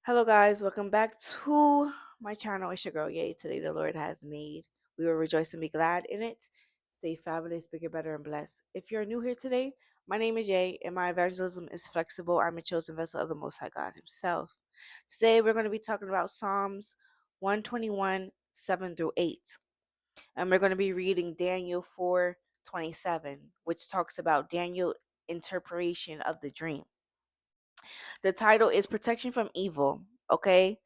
Hello guys, welcome back to my channel. It's your girl Yay. Today the Lord has made. We will rejoice and be glad in it. Stay fabulous, bigger, better, and blessed. If you're new here today, my name is Yay and my evangelism is flexible. I'm a chosen vessel of the Most High God Himself. Today we're going to be talking about Psalms 121, 7 through 8. And we're going to be reading Daniel 4:27, which talks about Daniel's interpretation of the dream. The title is Protection from Evil, okay?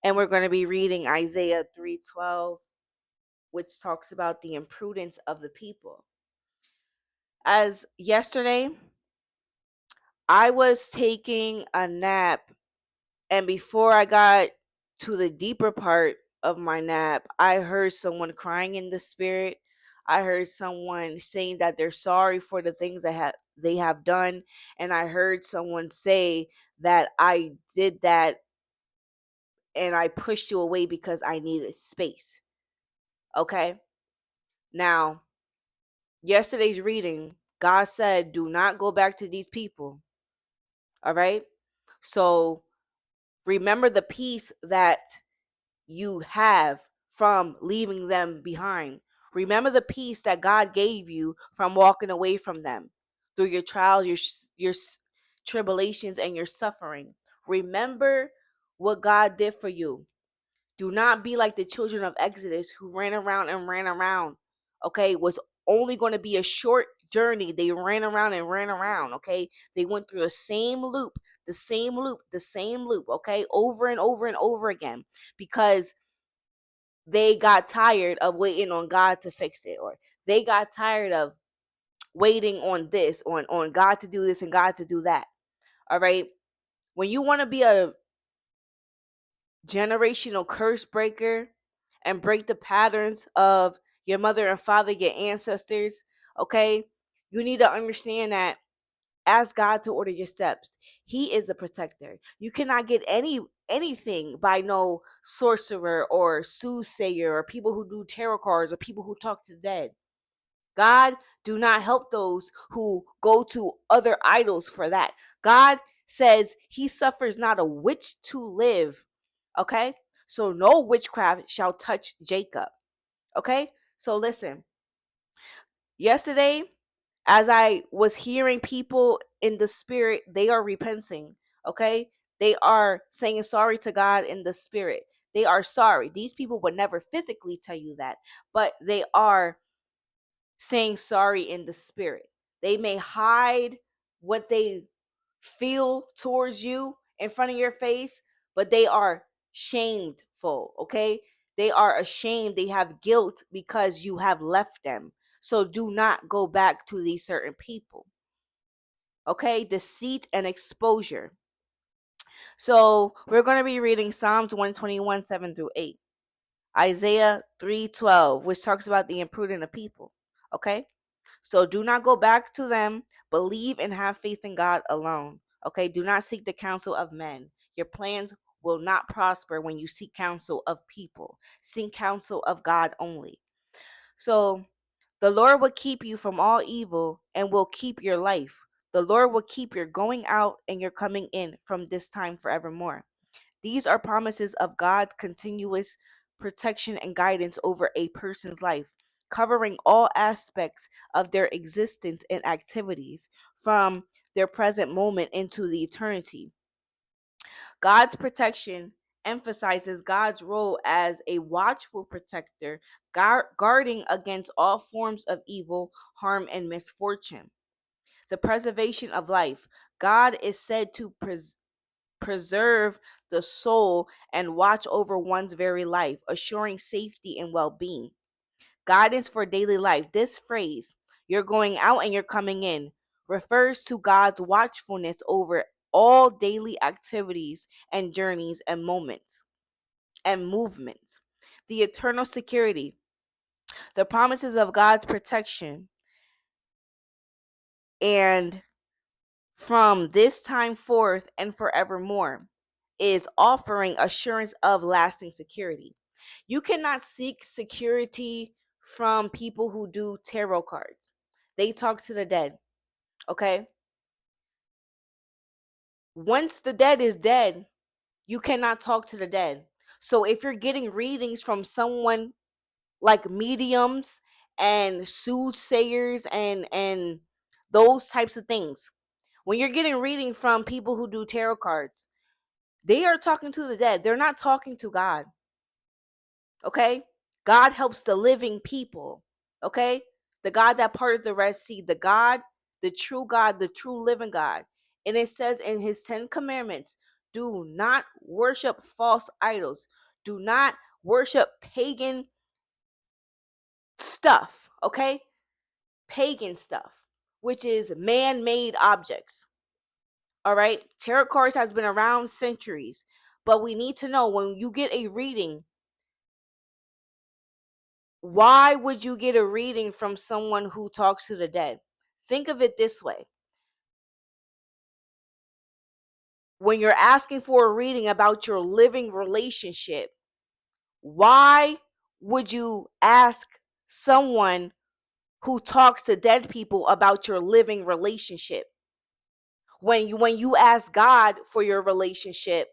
And we're going to be reading Isaiah 3:12, which talks about the imprudence of the people. As yesterday, I was taking a nap, and before I got to the deeper part of my nap, I heard someone crying in the spirit. I heard someone saying that they're sorry for the things that they have done, and I heard someone say that I did that and I pushed you away because I needed space. Okay? Now, yesterday's reading, God said, do not go back to these people. All right? So remember the peace that you have from leaving them behind. Remember the peace that God gave you from walking away from them through your trials, your tribulations, and your suffering. Remember what God did for you. Do not be like the children of Exodus who ran around and ran around. Okay, it was only going to be a short journey. They ran around and ran around. Okay, they went through the same loop, the same loop, the same loop. Okay, over and over and over again because they got tired of waiting on God to fix it, or they got tired of waiting on this, on God to do this and God to do that. All right, when you want to be a generational curse breaker and break the patterns of your mother and father, your ancestors, okay? You need to understand that ask God to order your steps. He is the protector. You cannot get anything by no sorcerer or soothsayer or people who do tarot cards or people who talk to the dead. God do not help those who go to other idols for that. God says he suffers not a witch to live. Okay? So no witchcraft shall touch Jacob. Okay? So listen. Yesterday, as I was hearing people in the spirit, they are repenting. Okay? They are saying sorry to God in the spirit. They are sorry. These people would never physically tell you that, but they are saying sorry in the spirit. They may hide what they feel towards you in front of your face, but they are shameful, okay? They are ashamed. They have guilt because you have left them. So do not go back to these certain people. Okay? Deceit and exposure. So we're going to be reading Psalms 121, 7 through 8. Isaiah 3:12, which talks about the imprudent of people. Okay? So do not go back to them. Believe and have faith in God alone. Okay? Do not seek the counsel of men. Your plans will not prosper when you seek counsel of people. Seek counsel of God only. So the Lord will keep you from all evil and will keep your life. The Lord will keep your going out and your coming in from this time forevermore. These are promises of God's continuous protection and guidance over a person's life, covering all aspects of their existence and activities from their present moment into the eternity. God's protection emphasizes God's role as a watchful protector, guarding against all forms of evil, harm, and misfortune. The preservation of life. God is said to preserve the soul and watch over one's very life, assuring safety and well being. Guidance for daily life. This phrase, you're going out and you're coming in, refers to God's watchfulness over all daily activities and journeys and moments and movements. The eternal security. The promises of God's protection and from this time forth and forevermore is offering assurance of lasting security. You cannot seek security from people who do tarot cards. They talk to the dead. Okay? Once the dead is dead, You cannot talk to the dead. So if you're getting readings from someone like mediums and soothsayers and those types of things, when you're getting reading from people who do tarot cards, they are talking to the dead. They're not talking to God. Okay? God helps the living people. Okay? The God that parted the Red Sea, the true living God. And it says in his 10 commandments, do not worship false idols. Do not worship pagan stuff. Okay? Pagan stuff, which is man-made objects. All right? Tarot cards has been around centuries, but we need to know when you get a reading, why would you get a reading from someone who talks to the dead? Think of it this way. When you're asking for a reading about your living relationship, why would you ask someone who talks to dead people about your living relationship? When you ask God for your relationship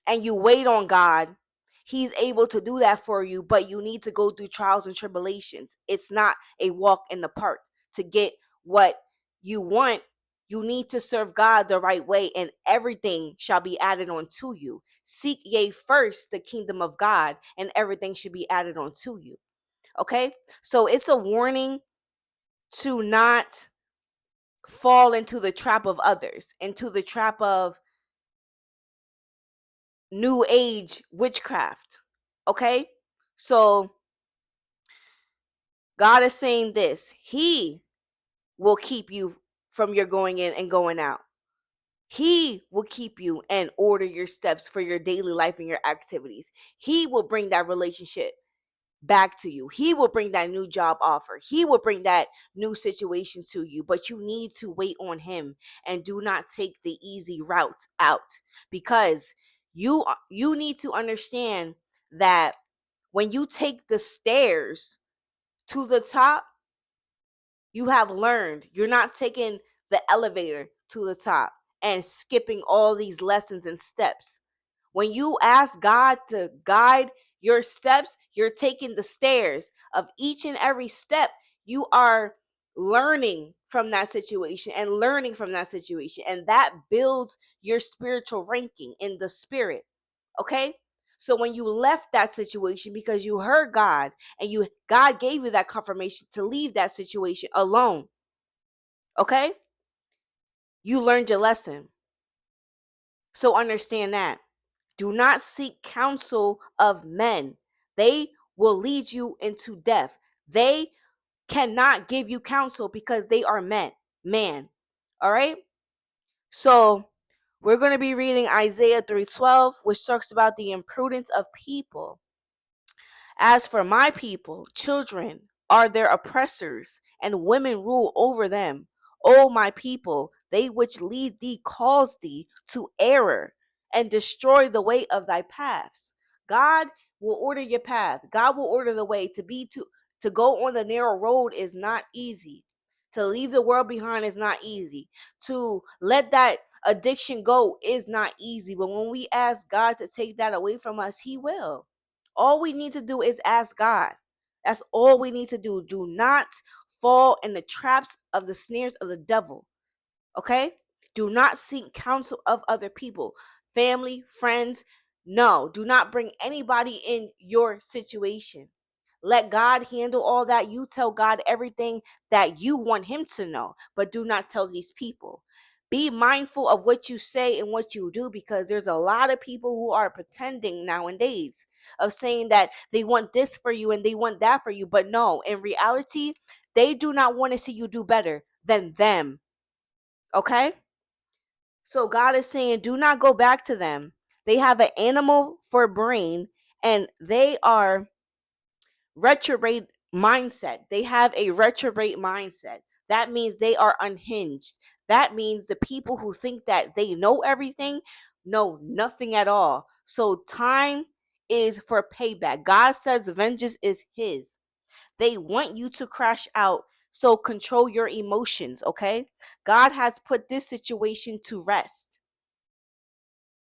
and you wait on God, he's able to do that for you, but you need to go through trials and tribulations. It's not a walk in the park. To get what you want, you need to serve God the right way, and everything shall be added on to you. Seek ye first the kingdom of God, and everything should be added on to you. Okay? So it's a warning to not fall into the trap of others, into the trap of new age witchcraft. Okay? So God is saying this. He will keep you from your going in and going out. He will keep you and order your steps for your daily life and your activities. He will bring that relationship back to you. He will bring that new job offer. He will bring that new situation to you, but you need to wait on him and do not take the easy route out, because you need to understand that when you take the stairs to the top, you have learned. You're not taking the elevator to the top and skipping all these lessons and steps. When you ask God to guide your steps, you're taking the stairs of each and every step. You are learning from that situation and learning from that situation. And that builds your spiritual ranking in the spirit. Okay? So when you left that situation because you heard God and God gave you that confirmation to leave that situation alone. Okay? You learned your lesson. So understand that. Do not seek counsel of men. They will lead you into death. They cannot give you counsel because they are man. All right? So we're going to be reading Isaiah 3:12, which talks about the imprudence of people. As for my people, children are their oppressors, and women rule over them. O my people, they which lead thee cause thee to error, and destroy the way of thy paths. God will order your path. God will order the way. To go on the narrow road is not easy. To leave the world behind is not easy. To let that addiction go is not easy. But when we ask God to take that away from us, he will. All we need to do is ask God. That's all we need to do. Do not fall in the traps of the snares of the devil. Okay? Do not seek counsel of other people, family, friends. No, do not bring anybody in your situation. Let God handle all that. You tell God everything that you want him to know, but do not tell these people. Be mindful of what you say and what you do, because there's a lot of people who are pretending nowadays of saying that they want this for you and they want that for you. But no, in reality, they do not want to see you do better than them. Okay? So God is saying, do not go back to them. They have an animal for brain, and they are retrograde mindset. They have a retrograde mindset. That means they are unhinged. That means the people who think that they know everything know nothing at all. So time is for payback. God says vengeance is his. They want you to crash out. So control your emotions, okay? God has put this situation to rest.